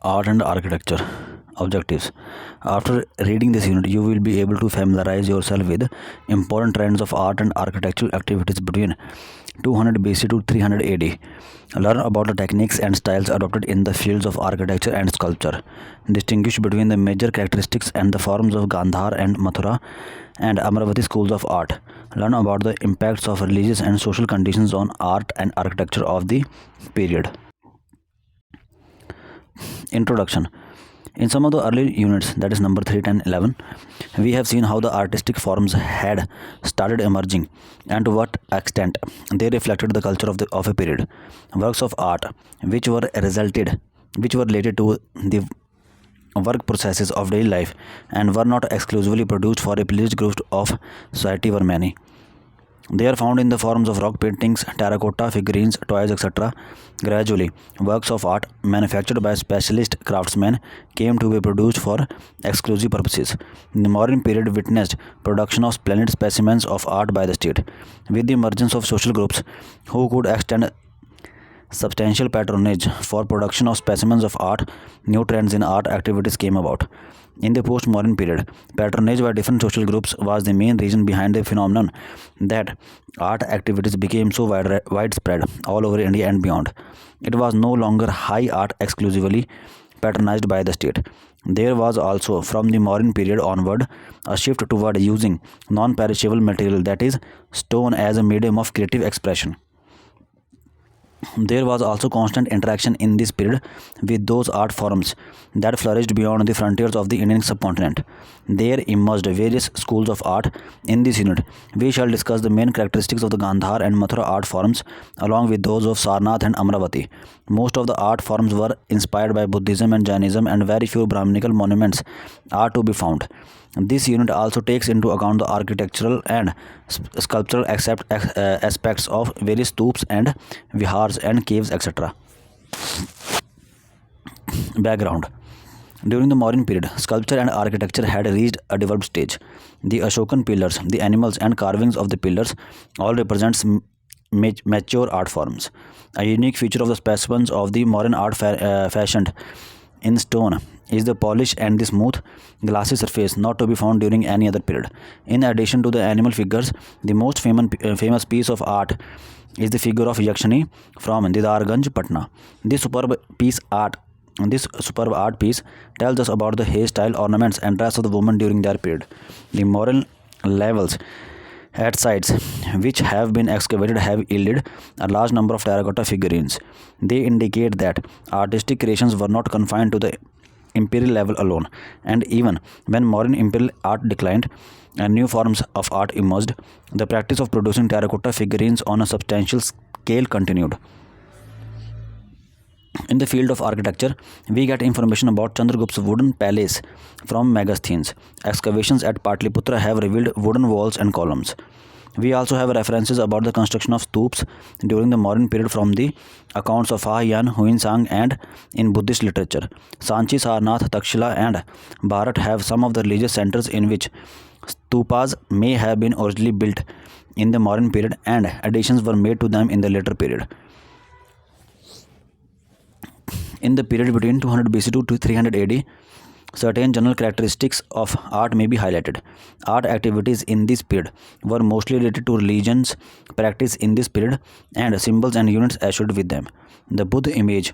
Art and architecture objectives. After reading this unit, you will be able to familiarize yourself with important trends of art and architectural activities between 200 BC to 300 AD. Learn about the techniques and styles adopted in the fields of architecture and sculpture. Distinguish between the major characteristics and the forms of Gandhar and Mathura and Amravati schools of art. Learn about the impacts of religious and social conditions on art and architecture of the period. Introduction. In some of the early units, that is number 3, 10, 11, we have seen how the artistic forms had started emerging and to what extent they reflected the culture of a period. Works of art which were related to the work processes of daily life and were not exclusively produced for a privileged group of society were many. They are found in the forms of rock paintings, terracotta, figurines, toys, etc. Gradually, works of art manufactured by specialist craftsmen came to be produced for exclusive purposes. The modern period witnessed production of splendid specimens of art by the state. With the emergence of social groups who could extend substantial patronage for production of specimens of art, new trends in art activities came about. In the postmodern period, patronage by different social groups was the main reason behind the phenomenon that art activities became so widespread all over India and beyond. It was no longer high art exclusively patronized by the state. There was also, from the modern period onward, a shift toward using non-perishable material, that is, stone, as a medium of creative expression. There was also constant interaction in this period with those art forms that flourished beyond the frontiers of the Indian subcontinent. There emerged various schools of art. In this unit, we shall discuss the main characteristics of the Gandhar and Mathura art forms along with those of Sarnath and Amravati. Most of the art forms were inspired by Buddhism and Jainism, and very few Brahminical monuments are to be found. This unit also takes into account the architectural and sculptural aspects of various stupas and vihars and caves, etc. Background. During the modern period, sculpture and architecture had reached a developed stage. The Ashokan pillars, the animals and carvings of the pillars all represents mature art forms. A unique feature of the specimens of the modern art fashioned in stone is the polish and the smooth glassy surface not to be found during any other period. In addition to the animal figures, the most famous piece of art is the figure of Yakshani from Didarganj, Patna. This superb art piece tells us about the hairstyle, ornaments, and dress of the women during their period. The moral levels at sites which have been excavated have yielded a large number of terracotta figurines. They indicate that artistic creations were not confined to the imperial level alone, and even when modern imperial art declined and new forms of art emerged, the practice of producing terracotta figurines on a substantial scale continued. In the field of architecture, we get information about Chandragupta's wooden palace from Megasthenes. Excavations at Patliputra have revealed wooden walls and columns. We also have references about the construction of stupas during the modern period from the accounts of Fahian, Huinsang, and in Buddhist literature. Sanchi, Sarnath, Takshila, and Bharat have some of the religious centers in which stupas may have been originally built in the modern period, and additions were made to them in the later period. In the period between 200 BC to 300 AD, certain general characteristics of art may be highlighted. Art activities in this period were mostly related to religions practiced in this period and symbols and units associated with them. The Buddha image,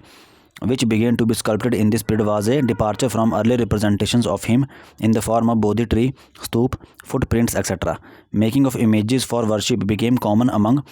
which began to be sculpted in this period, was a departure from early representations of him in the form of Bodhi tree, stup, footprints, etc. Making of images for worship became common among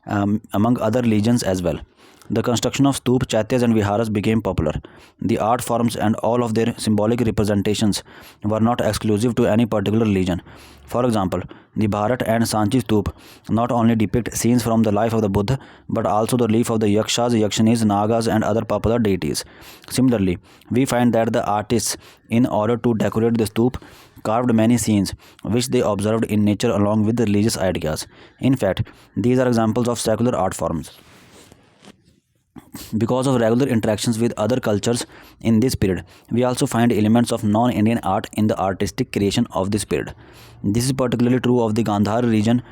other religions as well. The construction of stup, chaityas, and viharas became popular. The art forms and all of their symbolic representations were not exclusive to any particular religion. For example, the Bharat and Sanchi stup not only depict scenes from the life of the Buddha, but also the relief of the Yakshas, Yakshanis, Nagas, and other popular deities. Similarly, we find that the artists, in order to decorate the stup, carved many scenes which they observed in nature along with the religious ideas. In fact, these are examples of secular art forms. Because of regular interactions with other cultures in this period, we also find elements of non-Indian art in the artistic creation of this period. This is particularly true of the Gandhar region,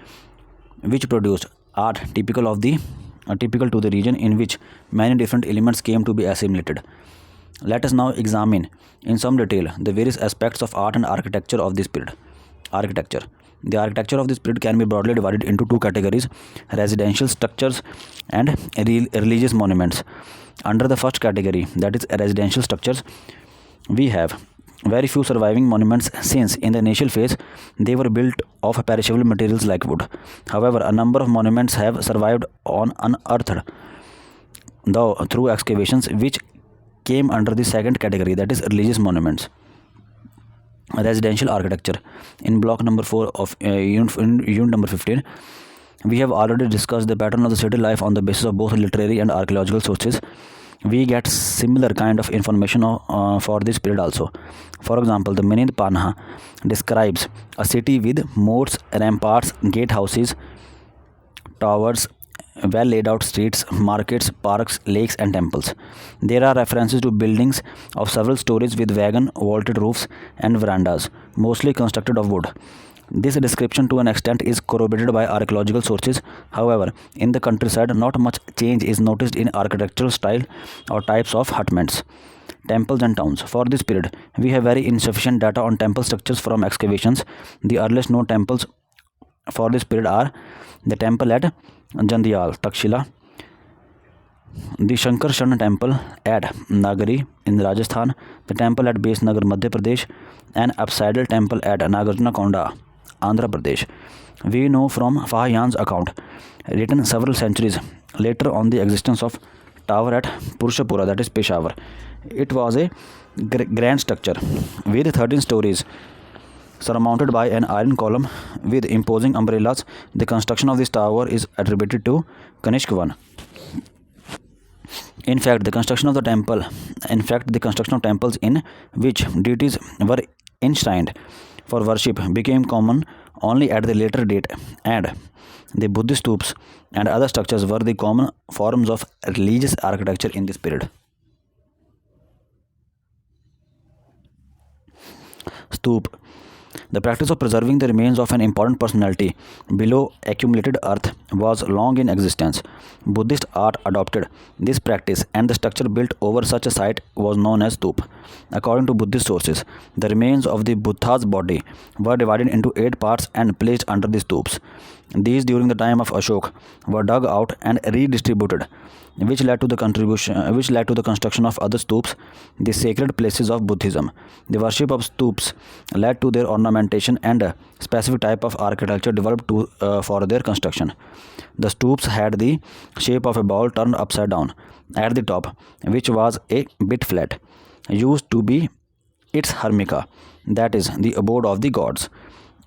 which produced art typical to the region in which many different elements came to be assimilated. Let us now examine in some detail the various aspects of art and architecture of this period. Architecture. The architecture of this period can be broadly divided into two categories: residential structures and religious monuments. Under the first category, that is residential structures, we have very few surviving monuments since in the initial phase they were built of perishable materials like wood. However, a number of monuments have survived on unearthed though through excavations, which came under the second category, that is religious monuments. Residential architecture. In block number 4 of unit number 15, we have already discussed the pattern of the city life on the basis of both literary and archaeological sources. We get similar kind of information for this period also. For example, the Minid Panha describes a city with moats, ramparts, gatehouses, towers, well laid out streets, markets, parks, lakes, and temples. There are references to buildings of several stories with wagon vaulted roofs and verandas, mostly constructed of wood. This description to an extent is corroborated by archaeological sources. However, in the countryside, not much change is noticed in architectural style or types of hutments. Temples and towns. For this period, we have very insufficient data on temple structures from excavations. The earliest known temples for this period are the temple at Jandial, Takshila, the Shankarshan temple at Nagari in Rajasthan, the temple at Besnagar, Madhya Pradesh, and Apsidal temple at Nagarjuna Konda, Andhra Pradesh. We know from Fahayan's account, written several centuries later, on the existence of tower at Purushapura, that is Peshawar. It was a grand structure with 13 stories surmounted by an iron column with imposing umbrellas. The construction of this tower is attributed to Kanishk I. In fact, the construction of temples in which deities were enshrined for worship became common only at the later date, and the Buddhist stupas and other structures were the common forms of religious architecture in this period. Stup. The practice of preserving the remains of an important personality below accumulated earth was long in existence. Buddhist art adopted this practice, and the structure built over such a site was known as stup. According to Buddhist sources, the remains of the Buddha's body were divided into 8 parts and placed under the stups. These, during the time of Ashok, were dug out and redistributed, which led to the construction of other stups, the sacred places of Buddhism. The worship of stups led to their ornamentation, and a specific type of architecture developed for their construction. The stups had the shape of a ball turned upside down at the top, which was a bit flat, used to be its hermica, that is, the abode of the gods.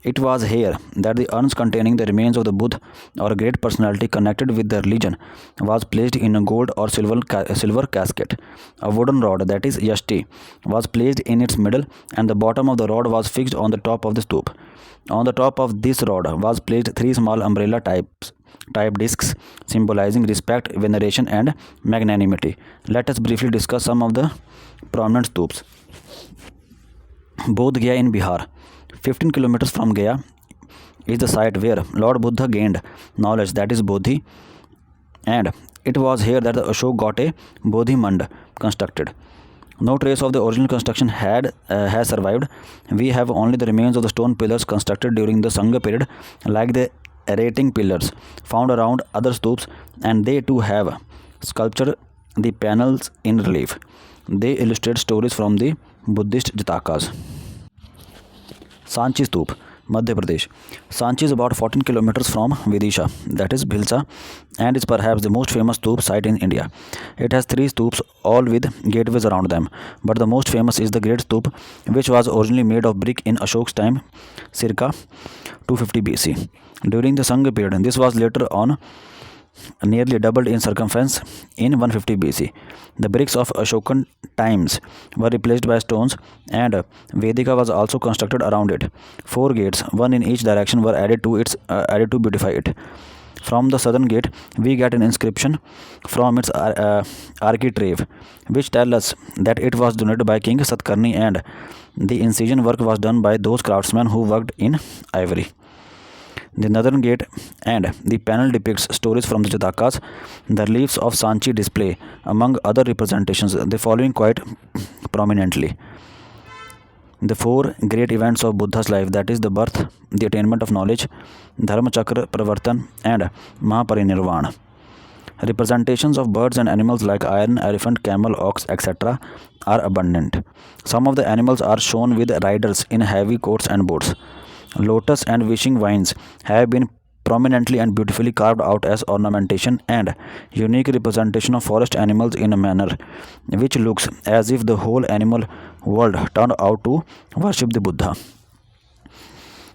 It was here that the urns containing the remains of the Buddha or a great personality connected with the religion was placed in a gold or silver casket. A wooden rod, that is yashti, was placed in its middle, and the bottom of the rod was fixed on the top of the stup. On the top of this rod was placed 3 small umbrella type discs symbolizing respect, veneration, and magnanimity. Let us briefly discuss some of the prominent stups. Bodh Gaya in Bihar. 15 kilometers from Gaya is the site where Lord Buddha gained knowledge, that is Bodhi, and it was here that Ashok got a Bodhi Mand constructed. No trace of the original construction has survived. We have only the remains of the stone pillars constructed during the Sangha period, like the rating pillars found around other stups, and they too have sculptured the panels in relief. They illustrate stories from the Buddhist Jatakas. Sanchi Stup, Madhya Pradesh. Sanchi is about 14 kilometers from Vidisha, that is Bhilsa, and is perhaps the most famous stup site in India. It has 3 stups, all with gateways around them, but the most famous is the Great Stup, which was originally made of brick in Ashok's time, circa 250 BC. During the Sangha period, this was later on nearly doubled in circumference in 150 BC. The bricks of Ashokan times were replaced by stones, and Vedika was also constructed around it. 4 gates, one in each direction, were added to beautify it. From the southern gate, we get an inscription from its architrave, which tells us that it was donated by King Satkarni, and the incision work was done by those craftsmen who worked in ivory. The northern gate and the panel depicts stories from the Jatakas. The reliefs of Sanchi display, among other representations, the following quite prominently. The four great events of Buddha's life, that is the birth, the attainment of knowledge, Dharma Chakra Pravartan, and Mahaparinirvana. Representations of birds and animals like iron, elephant, camel, ox, etc. are abundant. Some of the animals are shown with riders in heavy coats and boats. Lotus and wishing vines have been prominently and beautifully carved out as ornamentation and unique representation of forest animals in a manner which looks as if the whole animal world turned out to worship the Buddha.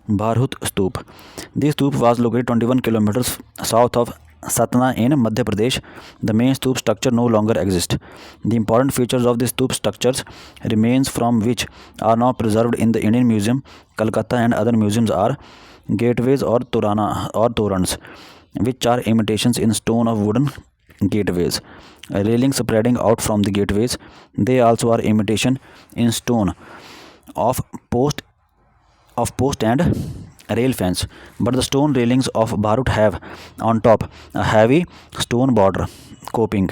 Bharhut Stoop. This stoop was located 21 kilometers south of Satna in Madhya Pradesh. The main stoop structure no longer exists. The important features of the stoop structures, remains from which are now preserved in the Indian Museum, Calcutta, and other museums, are gateways or torans, which are imitations in stone of wooden gateways. Railings spreading out from the gateways, they also are imitation in stone of post and rail fence, but the stone railings of Bharut have on top a heavy stone border coping.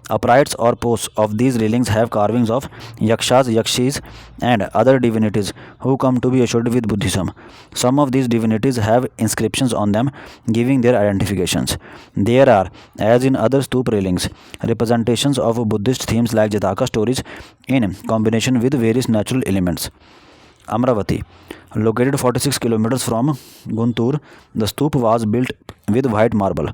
Uprights or posts of these railings have carvings of yakshas, yakshis, and other divinities who come to be associated with Buddhism. Some of these divinities have inscriptions on them giving their identifications. There are, as in other stoop railings, representations of Buddhist themes like Jataka stories in combination with various natural elements. Amravati. Located 46 kilometers from Guntur, the stoop was built with white marble.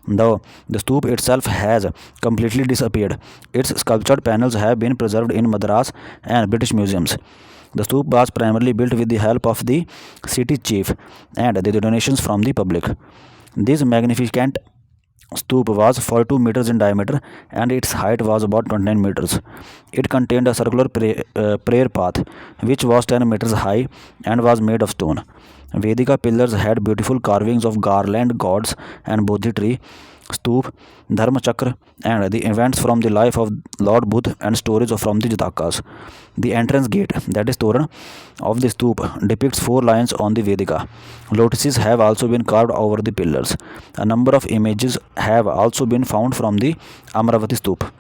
Though the stoop itself has completely disappeared, its sculptured panels have been preserved in Madras and British museums. The stoop was primarily built with the help of the city chief and the donations from the public. This magnificent stoop was 42 meters in diameter and its height was about 29 meters. It contained a circular prayer path which was 10 meters high and was made of stone. Vedika pillars had beautiful carvings of garland gods and Bodhi tree, stoop, Dharma Chakra, and the events from the life of Lord Buddha and stories from the Jatakas. The entrance gate, that is Toran, of the stoop depicts four lions on the Vedika. Lotuses have also been carved over the pillars. A number of images have also been found from the Amravati stoop.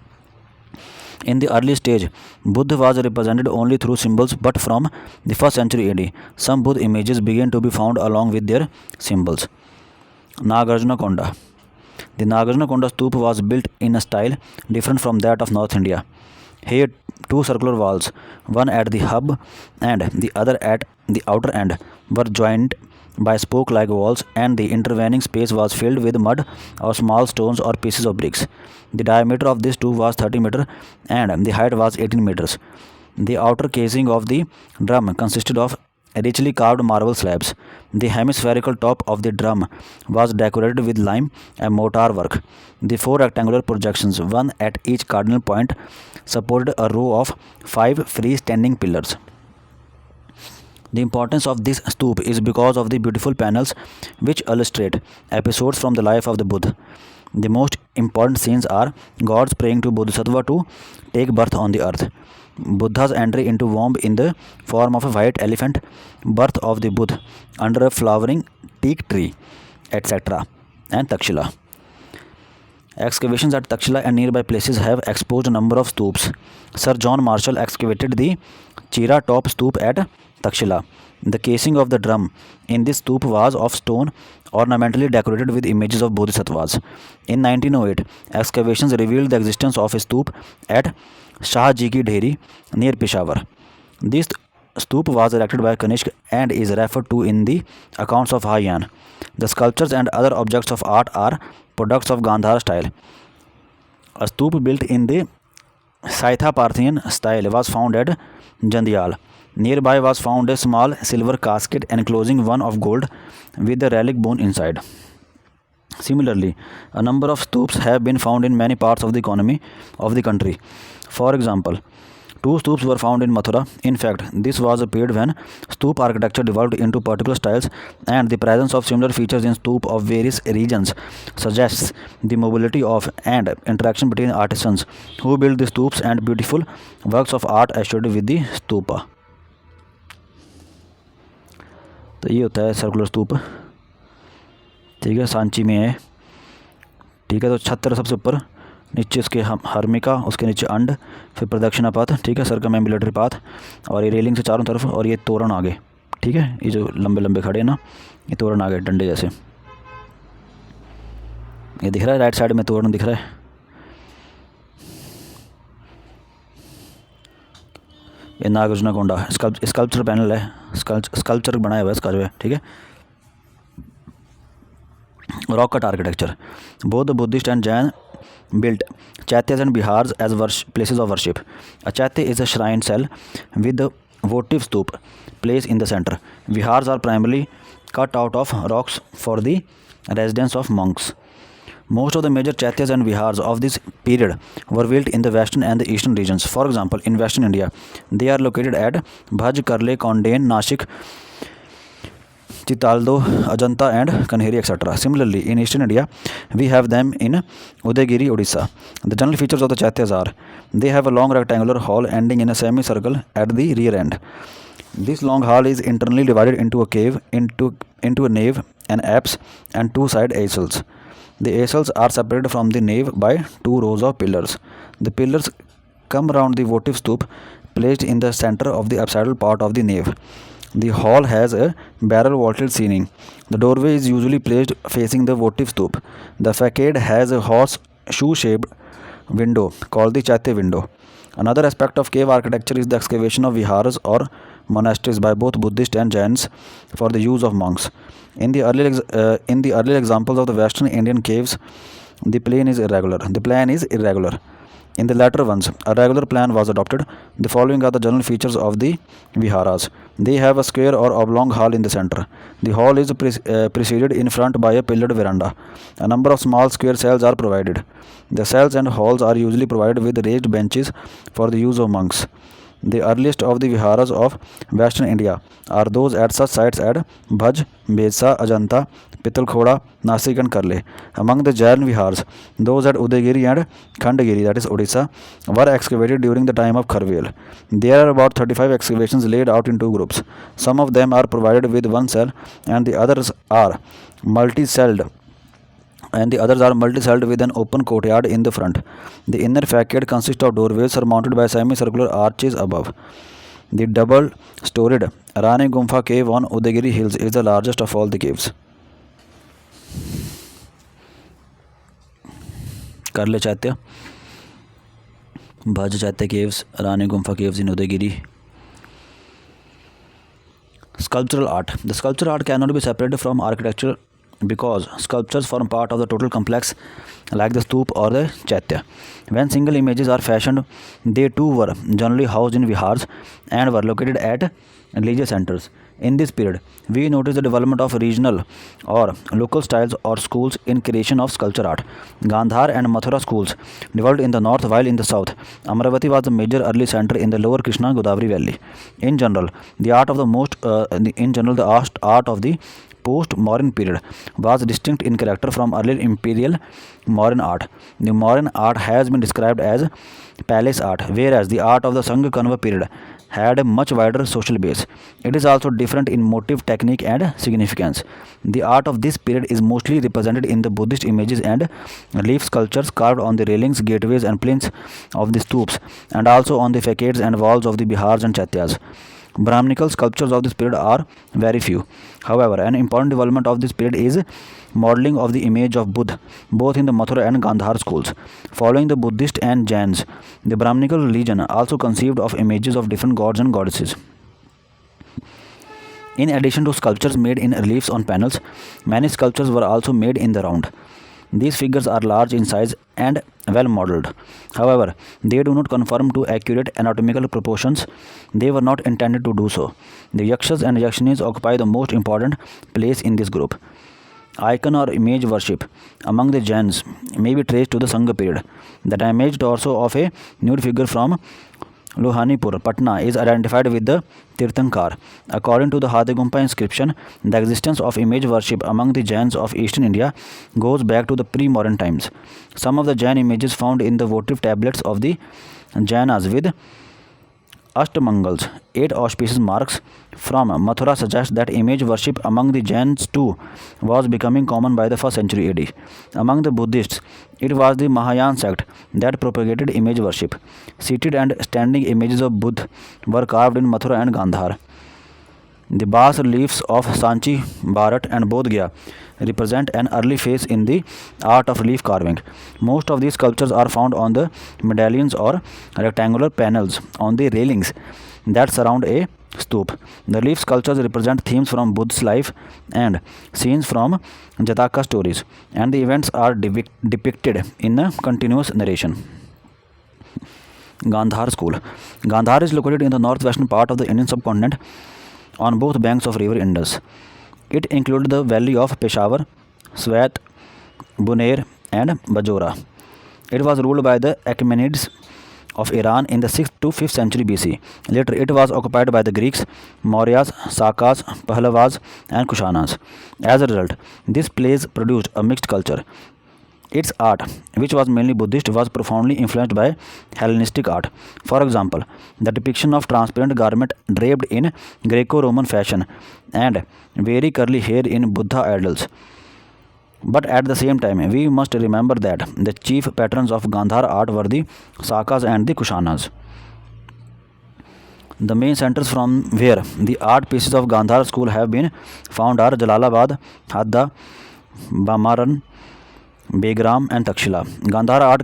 In the early stage, Buddha was represented only through symbols, but from the 1st century AD, some Buddha images began to be found along with their symbols. Nagarjuna Konda. The Nagarjuna Konda stoop was built in a style different from that of North India. Here, two circular walls, one at the hub and the other at the outer end, were joined by spoke-like walls, and the intervening space was filled with mud or small stones or pieces of bricks. The diameter of this tube was 30 meters and the height was 18 meters. The outer casing of the drum consisted of richly carved marble slabs. The hemispherical top of the drum was decorated with lime and mortar work. The four rectangular projections, one at each cardinal point, supported a row of 5 freestanding pillars. The importance of this stoop is because of the beautiful panels which illustrate episodes from the life of the Buddha. The most important scenes are gods praying to Bodhisattva to take birth on the earth, Buddha's entry into womb in the form of a white elephant, birth of the Buddha under a flowering teak tree, etc. and Takshila. Excavations at Takshila and nearby places have exposed a number of stoops. Sir John Marshall excavated the Chira top stoop at Takshila. The casing of the drum in this stoop was of stone, ornamentally decorated with images of bodhisattvas. In 1908, excavations revealed the existence of a stoop at Shah Ji Ki Dheri near Peshawar. This stoop was erected by Kanishk and is referred to in the accounts of Hayyan. The sculptures and other objects of art are products of Gandhara style. A stoop built in the Saitha Parthian style was found at Jandial. Nearby was found a small silver casket enclosing one of gold with the relic bone inside. Similarly, a number of stoops have been found in many parts of the economy of the country. For example, 2 stoops were found in Mathura. In fact, this was a period when stoop architecture developed into particular styles, and the presence of similar features in stoop of various regions suggests the mobility of and interaction between artisans who built the stoops and beautiful works of art associated with the stupa. तो ये होता है circular स्तूप. ठीक है, सांची में है। ठीक है, तो छत्र सबसे ऊपर, नीचे उसके हर्मिका, उसके नीचे अंड, फिर प्रदक्षिणा पथ, ठीक है, सर्कमएम्बुलेटरी पाथ, और ये रेलिंग से चारों तरफ, और ये तोरण आगे। ठीक है, ये जो लंबे लंबे खड़े हैं ना, ये तोरण आगे डंडे जैसे, ये दिख रहा है, राइट साइड में तोरण दिख रहा है। ये नागार्जुना कोंडा स्कल्पचर पैनल है, स्कल्पचर बनाया हुआ है इसका जो है। ठीक है, rock cut architecture, both the Buddhist and Jain built chaityas and bihars as places of worship. A chaitya is a shrine cell with the votive stup placed in the center. Vihars are primarily cut out of rocks for the residence of monks. Most of the major chaityas and vihars of this period were built in the western and the eastern regions. For example, in western India, they are located at Bhaj, Karle, Kondain, Nashik, Chitaldo, Ajanta and Kanheri, etc. Similarly, in eastern India, we have them in Udaygiri, Odisha. The general features of the chaityas are: they have a long rectangular hall ending in a semicircle at the rear end. This long hall is internally divided into a cave, into a nave, an apse, and two side aisles. The aisles are separated from the nave by two rows of pillars. The pillars come round the votive stup placed in the center of the apsidal part of the nave. The hall has a barrel vaulted ceiling. The doorway is usually placed facing the votive stup. The facade has a horseshoe-shaped window called the chaitya window. Another aspect of cave architecture is the excavation of viharas or monasteries by both Buddhists and Jains for the use of monks. In the earlier examples of the Western Indian caves, the plan is irregular. In the latter ones, a regular plan was adopted. The following are the general features of the viharas. They have a square or oblong hall in the center. The hall is preceded in front by a pillared veranda. A number of small square cells are provided. The cells and halls are usually provided with raised benches for the use of monks. The earliest of the viharas of Western India are those at such sites as Bhaj, Bedsa, Ajanta, Pitalkhoda, Nasik and Karle. Among the Jain vihars, those at Udaygiri and Khandagiri, that is Odisha, were excavated during the time of Kharvel. There are about 35 excavations laid out in two groups. Some of them are provided with one cell and the others are multi-celled with an open courtyard in the front. The inner facade consists of doorways surmounted by semicircular arches above. The double-storied Rani Gumpha cave on Udaygiri Hills is the largest of all the caves. Karle Chaitya, Bhaj Chaitya caves, Rani Gumpha caves in Udaygiri. Sculptural art. The sculptural art cannot be separated from architecture because sculptures form part of the total complex like the stup or the chaitya. When single images are fashioned, they too were generally housed in vihars and were located at religious centers. In this period, we notice the development of regional or local styles or schools in creation of sculpture art. Gandhar and Mathura schools developed in the north, while in the south, Amaravati was the major early center in the lower Krishna Godavari valley. In general, the art of the post-Mauryan period was distinct in character from earlier imperial Mauryan art. The Mauryan art has been described as palace art, whereas the art of the Sangha Kanva period had a much wider social base. It is also different in motive, technique and significance. The art of this period is mostly represented in the Buddhist images and relief sculptures carved on the railings, gateways and plinths of the stups, and also on the facades and walls of the bihars and chaityas. Brahminical sculptures of this period are very few. However, an important development of this period is modeling of the image of Buddha, both in the Mathura and Gandhar schools. Following the Buddhist and Jains, the Brahminical religion also conceived of images of different gods and goddesses. In addition to sculptures made in reliefs on panels, many sculptures were also made in the round. These figures are large in size and well modeled. However, they do not conform to accurate anatomical proportions. They were not intended to do so. The yakshas and yakshinis occupy the most important place in this group. Icon or image worship among the Jains may be traced to the Sangha period. The damaged torso of a nude figure from Lohanipur, Patna is identified with the Tirthankar. According to the Hathegumpa inscription, the existence of image worship among the Jains of eastern India goes back to the pre-modern times. Some of the Jain images found in the votive tablets of the Jainas with Ashtamangals, 8 auspicious marks from Mathura suggest that image worship among the Jains too was becoming common by the 1st century AD. Among the Buddhists, it was the Mahayana sect that propagated image worship. Seated and standing images of Buddha were carved in Mathura and Gandhar. The bas reliefs of Sanchi, Bharat, and Bodh Gaya represent an early phase in the art of relief carving. Most of these sculptures are found on the medallions or rectangular panels on the railings that surround a stup. The relief sculptures represent themes from Buddha's life and scenes from Jataka stories, and the events are depicted in a continuous narration. Gandhar School. Gandhar is located in the northwestern part of the Indian subcontinent on both banks of river Indus. It included the valley of Peshawar, Swat, Bunair, and Bajora. It was ruled by the Achaemenids of Iran in the 6th to 5th century BC. Later, it was occupied by the Greeks, Mauryas, Sakas, Pahlavas, and Kushanas. As a result, this place produced a mixed culture. Its art, which was mainly Buddhist, was profoundly influenced by Hellenistic art. For example, the depiction of transparent garment draped in Greco-Roman fashion and very curly hair in Buddha idols. But at the same time, we must remember that the chief patrons of Gandhar art were the Sakas and the Kushanas. The main centers from where the art pieces of Gandhar school have been found are Jalalabad, Hadda, Bamaran, Begram, and Takshila. Gandhara art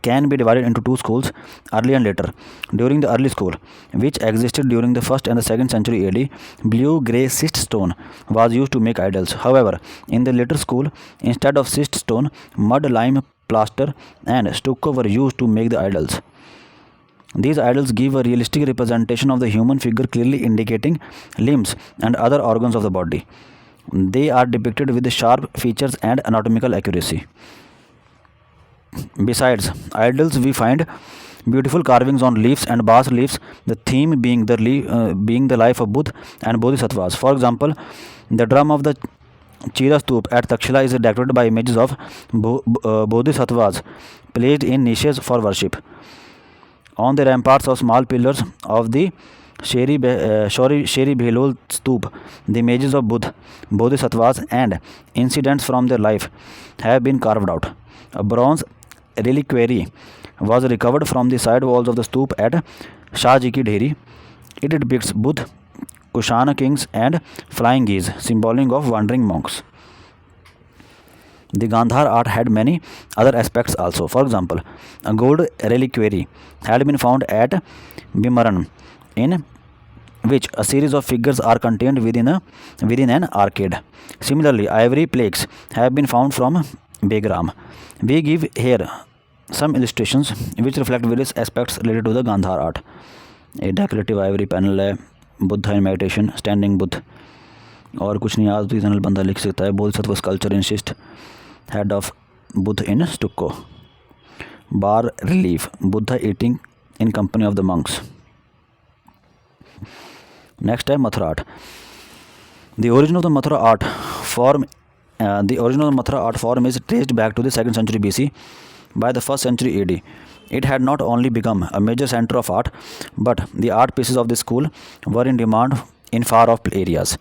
can be divided into two schools, early and later. During the early school, which existed during the 1st and the 2nd century AD, blue-grey schist stone was used to make idols. However, in the later school, instead of schist stone, mud, lime, plaster, and stucco were used to make the idols. These idols give a realistic representation of the human figure, clearly indicating limbs and other organs of the body. They are depicted with sharp features and anatomical accuracy. Besides idols, we find beautiful carvings on leaves and bas reliefs, the theme being the life of Buddha and Bodhisattvas. For example, the drum of the Chira Stup at Takshila is decorated by images of Bodhisattvas placed in niches for worship. On the ramparts of small pillars of the Sheri Bhelol Stup, the images of Buddha, Bodhisattvas, and incidents from their life have been carved out. A bronze reliquary was recovered from the side walls of the stup at Shahji Ki Dheri. It depicts Buddha, Kushana kings, and flying geese, symbolic of wandering monks. The Gandhar art had many other aspects also. For example, a gold reliquary had been found at Bimaran, in which a series of figures are contained within an arcade. Similarly, ivory plaques have been found from Begram. We give here some illustrations which reflect various aspects related to the Gandhar art. A decorative ivory panel है, Buddha in meditation, standing Buddha, और कुछ नहीं, आज regional बंदा लिख सकता है, Bodhisattva sculpture in schist, head of Buddha in stucco, bas relief, Buddha eating in company of the monks. Next है Mathura art. The origin of the Mathura art form is traced back to the 2nd century BC. By the 1st century AD, it had not only become a major center of art, but the art pieces of the school were in demand in far-off areas.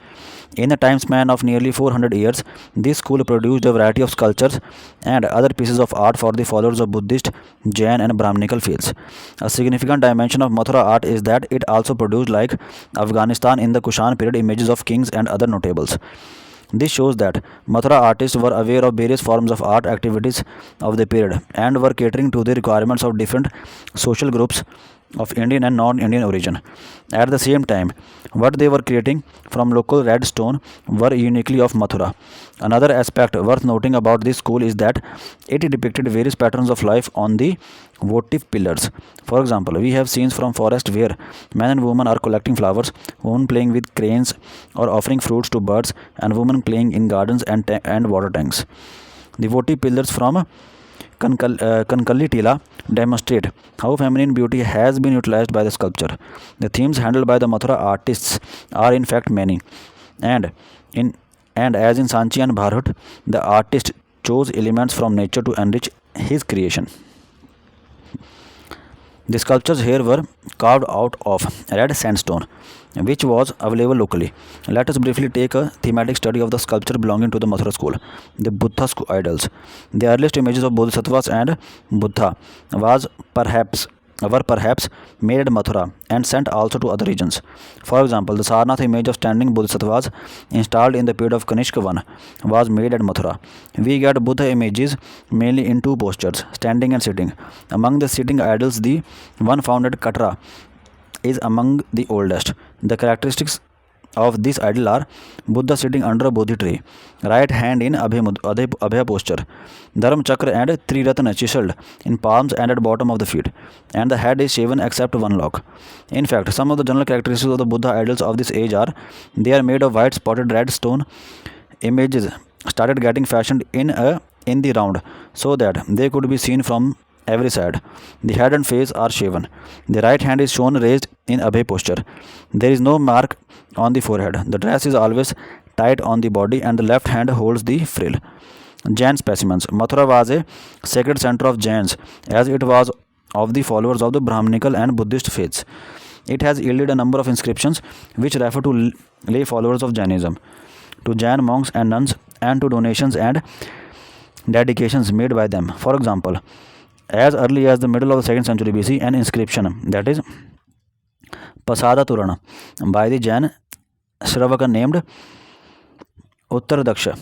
In a time span of nearly 400 years, this school produced a variety of sculptures and other pieces of art for the followers of Buddhist, Jain, and Brahminical faiths. A significant dimension of Mathura art is that it also produced, like Afghanistan in the Kushan period, images of kings and other notables. This shows that Mathura artists were aware of various forms of art activities of the period and were catering to the requirements of different social groups of Indian and non-Indian origin. At the same time, what they were creating from local red stone were uniquely of Mathura. Another aspect worth noting about this school is that it depicted various patterns of life on the votive pillars. For example, we have scenes from forest where men and women are collecting flowers, women playing with cranes or offering fruits to birds, and women playing in gardens and water tanks. The votive pillars from Kankali Tila demonstrate how feminine beauty has been utilized by the sculpture. The themes handled by the Mathura artists are in fact many, and as in Sanchi and Bharat, the artist chose elements from nature to enrich his creation. The sculptures here were carved out of red sandstone, which was available locally. Let us briefly take a thematic study of the sculpture belonging to the Mathura school, the Buddha idols. The earliest images of Bodhisattvas and Buddha was perhaps were perhaps made at Mathura and sent also to other regions. For example, the Sarnath image of standing Bodhisattvas installed in the period of Kanishka I was made at Mathura. We get Buddha images mainly in two postures, standing and sitting. Among the sitting idols, the one found at Katra is among the oldest. The characteristics of this idol are Buddha sitting under a Bodhi tree, right hand in Abhaya posture, Dharma chakra and Triratna chiseled in palms and at bottom of the feet, and the head is shaven except one lock. In fact, some of the general characteristics of the Buddha idols of this age are they are made of white spotted red stone. Images started getting fashioned in the round so that they could be seen from every side. The head and face are shaven. The right hand is shown raised in Abhay posture. There is no mark on the forehead. The dress is always tight on the body and the left hand holds the frill. Jain specimens. Mathura was a sacred center of Jains as it was of the followers of the Brahminical and Buddhist faiths. It has yielded a number of inscriptions which refer to lay followers of Jainism, to Jain monks and nuns, and to donations and dedications made by them. For example, as early as the middle of the 2nd century BC, an inscription, that is Pasada Turana, by the Jain Shravaka named Uttaradaksha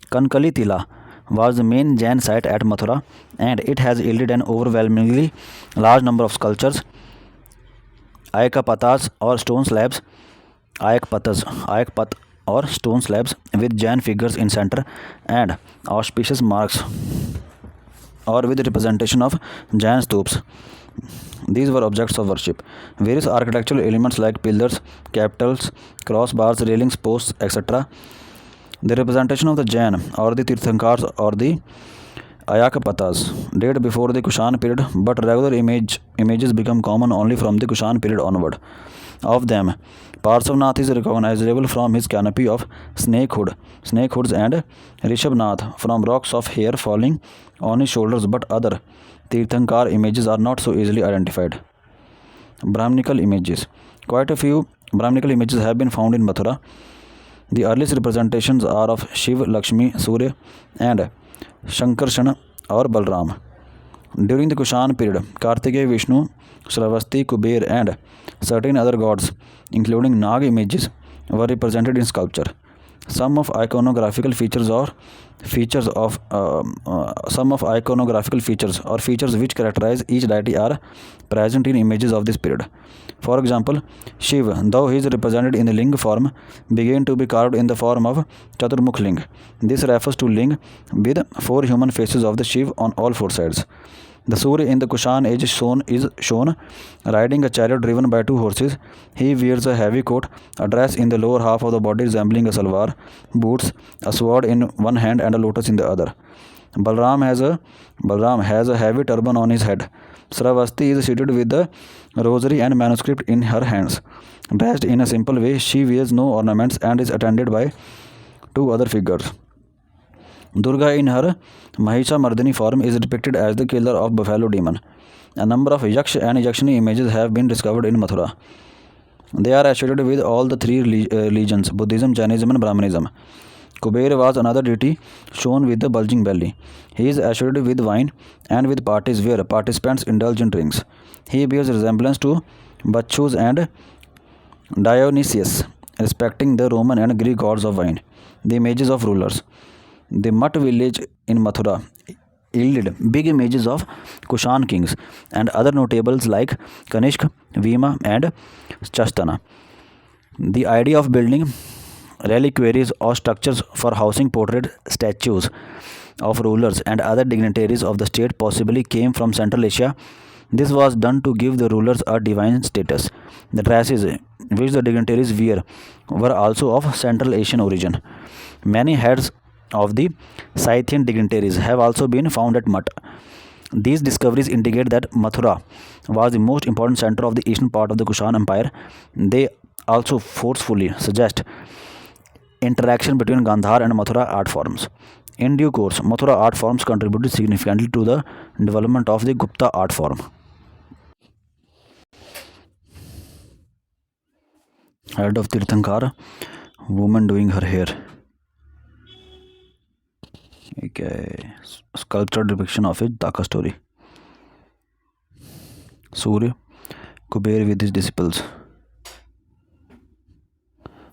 Kankali Tila was the main Jain site at Mathura, and it has yielded an overwhelmingly large number of sculptures, ayakapatas or stone slabs, ayakpat or stone slabs with Jain figures in center and auspicious marks or with representation of Jain stups. These were objects of worship. Various architectural elements like pillars, capitals, crossbars, railings, posts, etc. The representation of the Jain or the Tirthankars or the Ayakapatas date before the Kushan period, but regular images become common only from the Kushan period onward. Of them, Parsavnath is recognizable from his canopy of snakehoods, and Rishabhnath from rocks of hair falling on his shoulders, but other Tirthankar images are not so easily identified. Brahminical images. Quite a few Brahminical images have been found in Mathura. The earliest representations are of Shiv, Lakshmi, Surya, and Shankarshana or Balram. During the Kushan period, Kartikeya, Vishnu, Sravasti, Kuber, and certain other gods, including Nag images, were represented in sculpture. Some of iconographical features or features which characterize each deity are present in images of this period. For example, Shiv, though he is represented in the Ling form, began to be carved in the form of Chaturmukh Ling. This refers to Ling with 4 human faces of the Shiv on all 4 sides. The Surya in the Kushan age is shown riding a chariot driven by 2 horses. He wears a heavy coat, a dress in the lower half of the body resembling a salwar, boots, a sword in one hand and a lotus in the other. Balram has a heavy turban on his head. Sravasti is seated with the rosary and manuscript in her hands. Dressed in a simple way, she wears no ornaments and is attended by 2 other figures. Durga in her Mahisha Mardini form is depicted as the killer of buffalo demon. A number of Yaksh and Yakshini images have been discovered in Mathura. They are associated with all the 3 religions, Buddhism, Jainism and Brahmanism. Kuber was another deity shown with the bulging belly. He is associated with wine and with parties where participants indulge in drinks. He bears resemblance to Bacchus and Dionysius, respecting the Roman and Greek gods of wine. The images of rulers. The Math village in Mathura yielded big images of Kushan kings and other notables like Kanishk, Vima, and Chastana. The idea of building reliquaries or structures for housing portrait statues of rulers and other dignitaries of the state possibly came from Central Asia. This was done to give the rulers a divine status. The dresses which the dignitaries wear were also of Central Asian origin. Many heads of the Scythian dignitaries have also been found at Math. These discoveries indicate that Mathura was the most important center of the eastern part of the Kushan Empire. They also forcefully suggest interaction between Gandhar and Mathura art forms. In due course, Mathura art forms contributed significantly to the development of the Gupta art form. Head of Tirthankar, woman doing her hair. Okay. Sculptured depiction of his Dhaka story. Surya, Kuber with his disciples.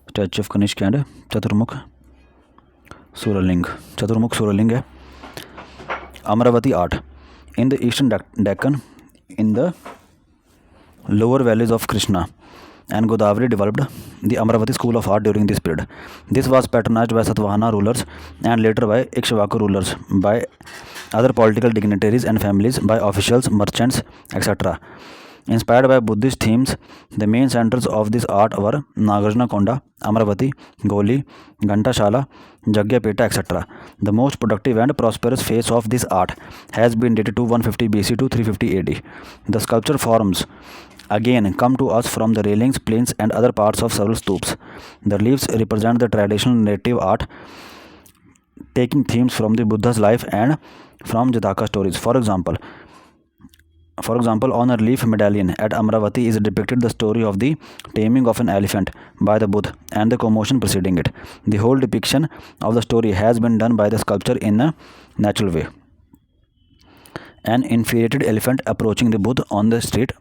Statue of Kanishka and Chaturmukh Suraling. Chaturmukh Suraling है. Amravati art. In the eastern Deccan, in the lower valleys of Krishna and Godavari developed the Amravati school of art during this period. This was patronized by Satvahana rulers and later by Ikshvaku rulers, by other political dignitaries and families, by officials, merchants, etc. Inspired by Buddhist themes, the main centers of this art were Nagarjuna Konda, Amravati, Goli, Ghantashala, Jagyapeta, etc. The most productive and prosperous phase of this art has been dated to 150 BC to 350 AD. The sculpture forms again come to us from the railings, plains, and other parts of several stupas. The reliefs represent the traditional native art, taking themes from the Buddha's life and from Jataka stories. For example, on a relief medallion at Amravati is depicted the story of the taming of an elephant by the Buddha and the commotion preceding it. The whole depiction of the story has been done by the sculptor in a natural way. An infuriated elephant approaching the Buddha on the street.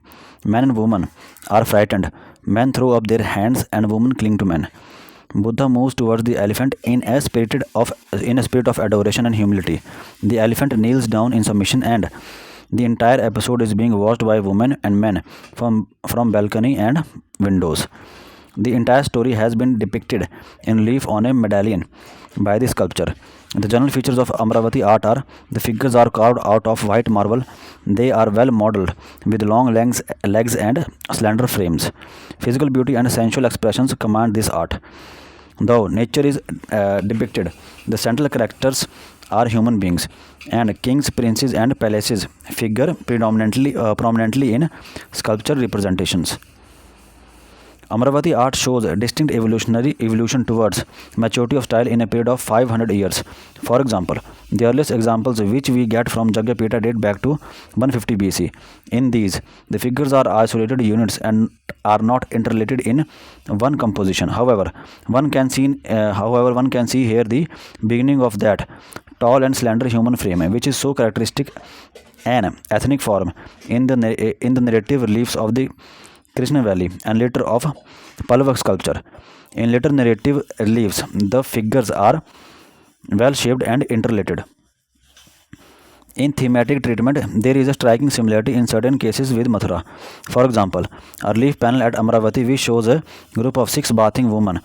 Men and women are frightened. Men throw up their hands and women cling to men. Buddha moves towards the elephant in a spirit of adoration and humility. The elephant kneels down in submission, and the entire episode is being watched by women and men from balcony and windows. The entire story has been depicted in relief on a medallion by the sculptor. The general features of Amravati art are: the figures are carved out of white marble. They are well modeled with long legs and slender frames. Physical beauty and sensual expressions command this art. Though nature is depicted, the central characters are human beings, and kings, princes, and palaces figure prominently in sculpture representations. Amravati art shows a distinct evolution towards maturity of style in a period of 500 years. For example, the earliest examples which we get from Jagyapeta date back to 150 BC. In these, the figures are isolated units and are not interrelated in one composition. However, one can see here the beginning of that tall and slender human frame, which is so characteristic an ethnic form in the narrative reliefs of the Krishna Valley and later of Pallava sculpture. In later narrative reliefs, the figures are well shaped and interrelated. In thematic treatment, there is a striking similarity in certain cases with Mathura. For example, a relief panel at Amravati which shows a group of 6 bathing women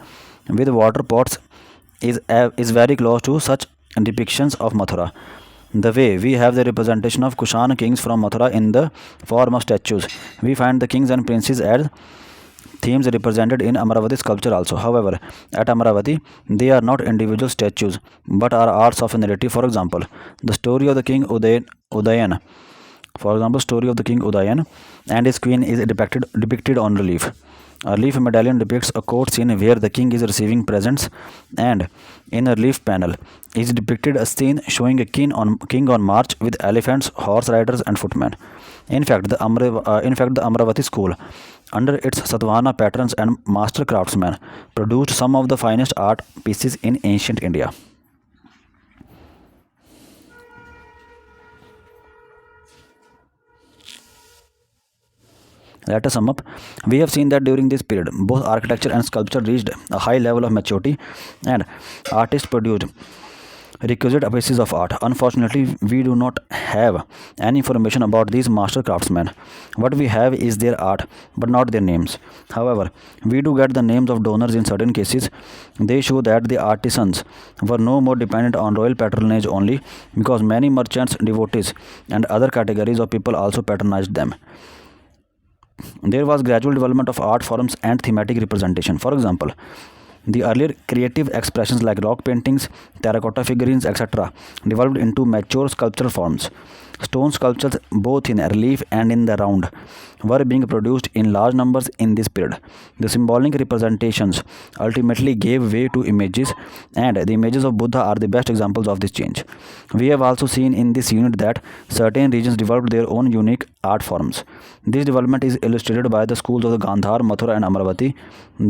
with water pots is very close to such depictions of Mathura. The way we have the representation of Kushan kings from Mathura in the form of statues, we find the kings and princes as themes represented in Amravati sculpture also. However, at Amravati, they are not individual statues but are arts of a narrative. For example, the story of the king Udayan. Story of the king Udayan and his queen is depicted on relief. A relief medallion depicts a court scene where the king is receiving presents, and in a relief panel is depicted a scene showing a king on march with elephants, horse riders, and footmen. In fact, the Amravati school, under its Satvahana patrons and master craftsmen, produced some of the finest art pieces in ancient India. Let us sum up. We have seen that during this period, both architecture and sculpture reached a high level of maturity, and artists produced requisite pieces of art. Unfortunately, we do not have any information about these master craftsmen. What we have is their art, but not their names. However, we do get the names of donors in certain cases. They show that the artisans were no more dependent on royal patronage only, because many merchants, devotees, and other categories of people also patronized them. There was gradual development of art forms and thematic representation. For example, the earlier creative expressions like rock paintings, terracotta figurines, etc., developed into mature sculptural forms. Stone sculptures, both in relief and in the round, were being produced in large numbers in this period. The symbolic representations ultimately gave way to images, and the images of Buddha are the best examples of this change. We have also seen in this unit that certain regions developed their own unique art forms. This development is illustrated by the schools of the Gandhar, Mathura, and Amaravati.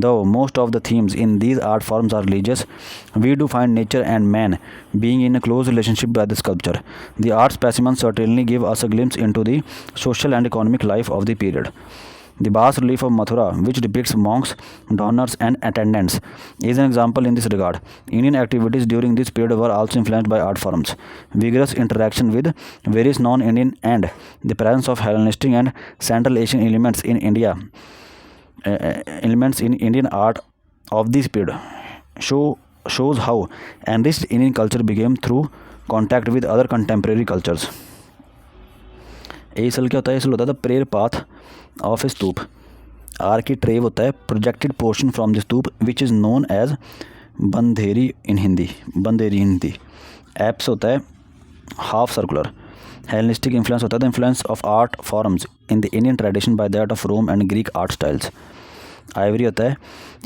Though most of the themes in these art forms are religious, we do find nature and man being in a close relationship by the sculpture. The art specimens certainly give us a glimpse into the social and economic life of the period. The bas relief of Mathura, which depicts monks, donors, and attendants, is an example in this regard. Indian activities during this period were also influenced by art forms. Vigorous interaction with various non-Indian and the presence of Hellenistic and Central Asian elements in Indian art of this period shows how enriched Indian culture became through contact with other contemporary cultures. Aisle क्या होता है? Aisle होता है the prayer path of a stupa. Architrave होता है projected portion from the stupa which is known as bandheri in Hindi. Apse होता है half circular. Hellenistic influence होता है the influence of art forms in the Indian tradition by that of Rome and Greek art styles. Ivory होता है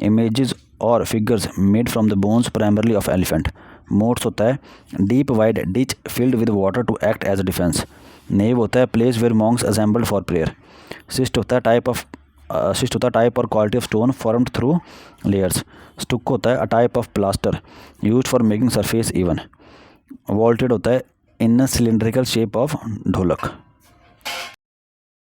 images और figures made from the bones primarily of elephant. Moats होता है deep wide ditch filled with water to act as a defence. Nave होता है place where monks assembled for prayer. Schist होता है type और quality of stone formed through layers. Stucco होता है a type of plaster used for making surface even. Vaulted होता है in a cylindrical shape of ढोलक.